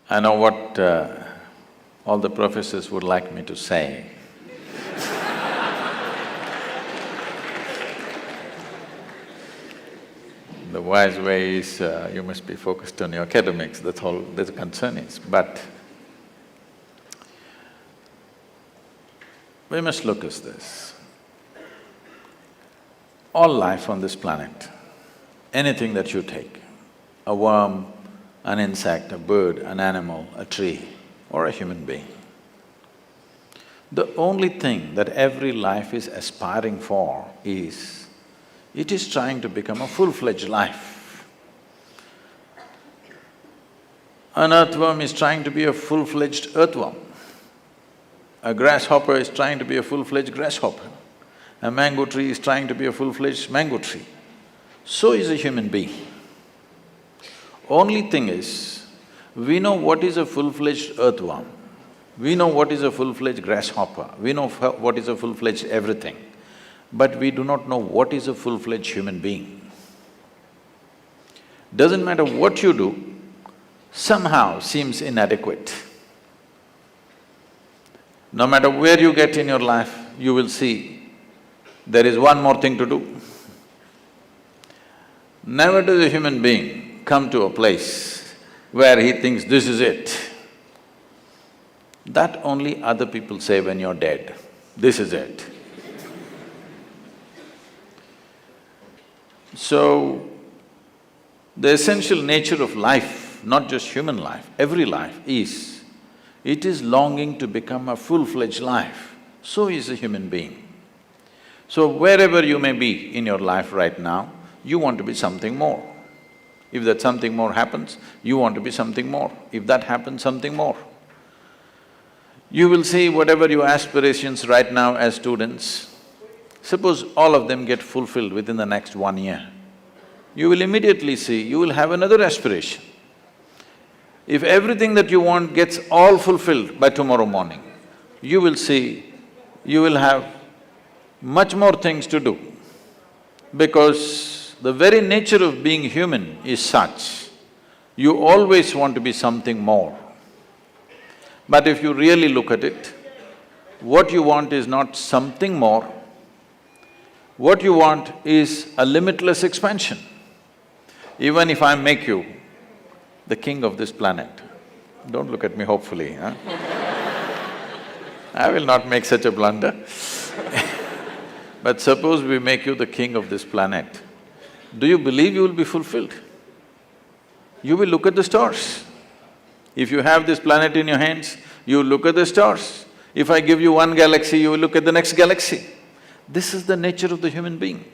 I know what all the professors would like me to say. The wise way is you must be focused on your academics, that's all the concern is. But we must look at this. All life on this planet, anything that you take, a worm, an insect, a bird, an animal, a tree, or a human being, the only thing that every life is aspiring for is, it is trying to become a full-fledged life. An earthworm is trying to be a full-fledged earthworm. A grasshopper is trying to be a full-fledged grasshopper. A mango tree is trying to be a full-fledged mango tree. So is a human being. Only thing is, we know what is a full-fledged earthworm, we know what is a full-fledged grasshopper, we know what is a full-fledged everything, but we do not know what is a full-fledged human being. Doesn't matter what you do, somehow seems inadequate. No matter where you get in your life, you will see there is one more thing to do. Never does a human being come to a place where he thinks this is it. That only other people say when you're dead, this is it. So, the essential nature of life, not just human life, every life is, it is longing to become a full-fledged life. So is a human being. So wherever you may be in your life right now, you want to be something more. If that something more happens, you want to be something more. If that happens, something more. You will see whatever your aspirations right now as students, suppose all of them get fulfilled within the next 1 year, you will immediately see you will have another aspiration. If everything that you want gets all fulfilled by tomorrow morning, you will see you will have much more things to do, because the very nature of being human is such, you always want to be something more. But if you really look at it, what you want is not something more, what you want is a limitless expansion. Even if I make you the king of this planet, don't look at me hopefully, huh? I will not make such a blunder. But suppose we make you the king of this planet, do you believe you will be fulfilled? You will look at the stars. If you have this planet in your hands, you look at the stars. If I give you one galaxy, you will look at the next galaxy. This is the nature of the human being.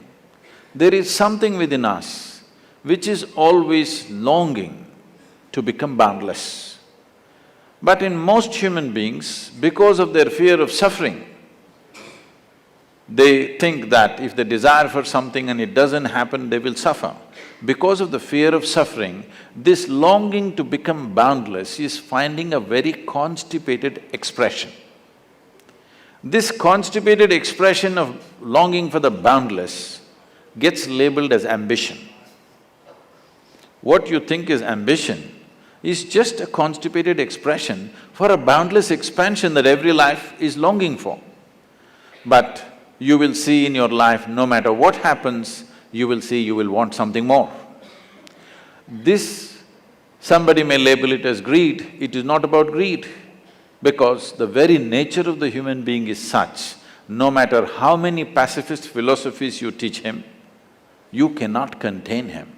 There is something within us which is always longing to become boundless. But in most human beings, because of their fear of suffering, they think that if they desire for something and it doesn't happen, they will suffer. Because of the fear of suffering, this longing to become boundless is finding a very constipated expression. This constipated expression of longing for the boundless gets labeled as ambition. What you think is ambition is just a constipated expression for a boundless expansion that every life is longing for. But you will see in your life, no matter what happens, you will see you will want something more. This, somebody may label it as greed, it is not about greed, because the very nature of the human being is such, no matter how many pacifist philosophies you teach him, you cannot contain him.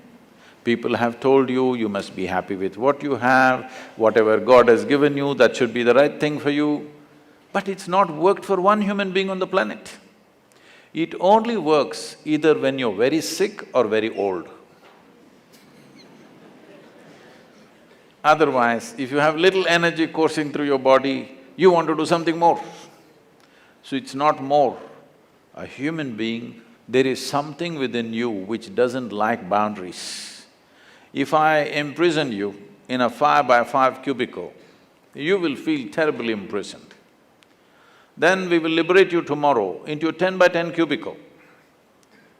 People have told you, you must be happy with what you have, whatever God has given you, that should be the right thing for you. But it's not worked for one human being on the planet. It only works either when you're very sick or very old. Otherwise, if you have little energy coursing through your body, you want to do something more. So it's not more. A human being, there is something within you which doesn't like boundaries. If I imprison you in a 5x5 cubicle, you will feel terribly imprisoned. Then we will liberate you tomorrow into a 10x10 cubicle.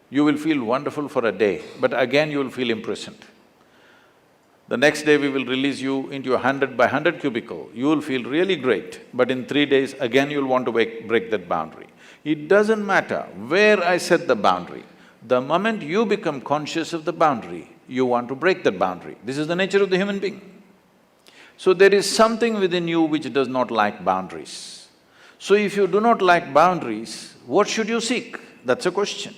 You will feel wonderful for a day, but again you will feel imprisoned. The next day we will release you into a 100 by 100 cubicle, you will feel really great, but in 3 days again you'll want to break that boundary. It doesn't matter where I set the boundary, the moment you become conscious of the boundary, you want to break that boundary. This is the nature of the human being. So there is something within you which does not like boundaries. So if you do not like boundaries, what should you seek? That's a question.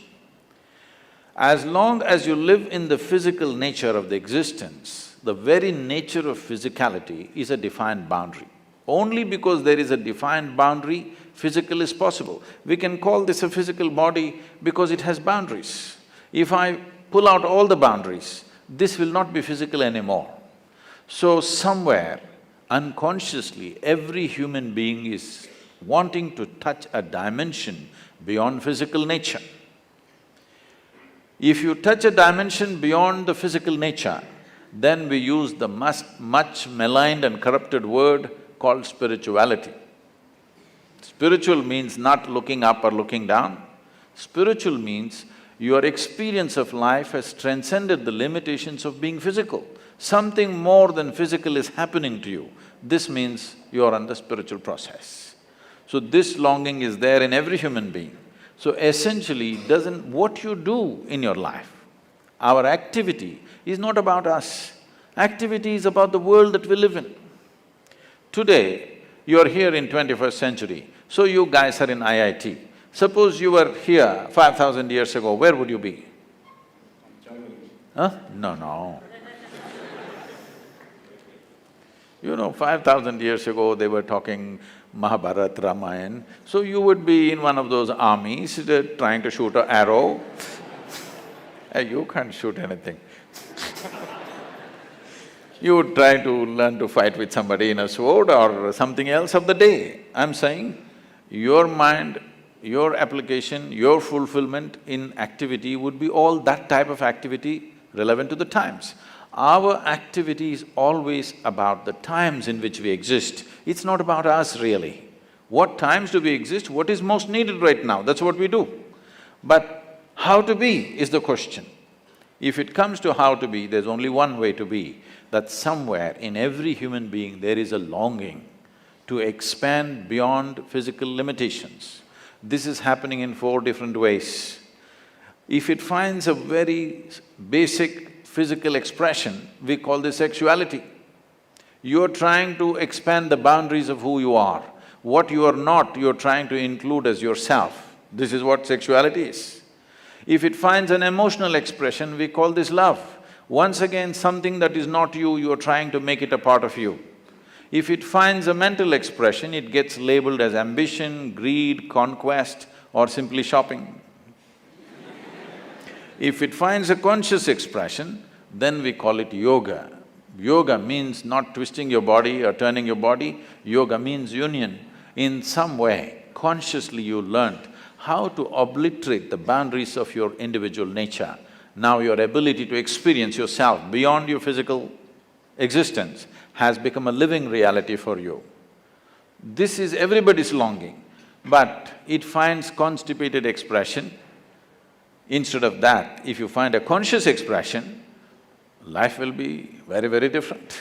As long as you live in the physical nature of the existence, the very nature of physicality is a defined boundary. Only because there is a defined boundary, physical is possible. We can call this a physical body because it has boundaries. If I pull out all the boundaries, this will not be physical anymore. So somewhere, unconsciously, every human being is wanting to touch a dimension beyond physical nature. If you touch a dimension beyond the physical nature, then we use the much maligned and corrupted word called spirituality. Spiritual means not looking up or looking down. Spiritual means your experience of life has transcended the limitations of being physical. Something more than physical is happening to you. This means you are on the spiritual process. So this longing is there in every human being. So essentially, what you do in your life, our activity is not about us. Activity is about the world that we live in. Today, you are here in 21st century, so you guys are in IIT. Suppose you were here 5,000 years ago, where would you be? Huh? No. You know, 5,000 years ago they were talking Mahabharata, Ramayana, so you would be in one of those armies trying to shoot an arrow. Hey, you can't shoot anything. You would try to learn to fight with somebody in a sword or something else of the day. I'm saying, your mind, your application, your fulfillment in activity would be all that type of activity relevant to the times. Our activity is always about the times in which we exist. It's not about us really. What times do we exist? What is most needed right now? That's what we do. But how to be is the question. If it comes to how to be, there's only one way to be, that somewhere in every human being there is a longing to expand beyond physical limitations. This is happening in 4 different ways. If it finds a very basic physical expression, we call this sexuality. You're trying to expand the boundaries of who you are. What you are not, you're trying to include as yourself. This is what sexuality is. If it finds an emotional expression, we call this love. Once again, something that is not you, you're trying to make it a part of you. If it finds a mental expression, it gets labeled as ambition, greed, conquest, or simply shopping. If it finds a conscious expression, then we call it yoga. Yoga means not twisting your body or turning your body, yoga means union. In some way, consciously you learnt how to obliterate the boundaries of your individual nature. Now your ability to experience yourself beyond your physical existence has become a living reality for you. This is everybody's longing, but it finds constipated expression. Instead of that, if you find a conscious expression, life will be very, very different.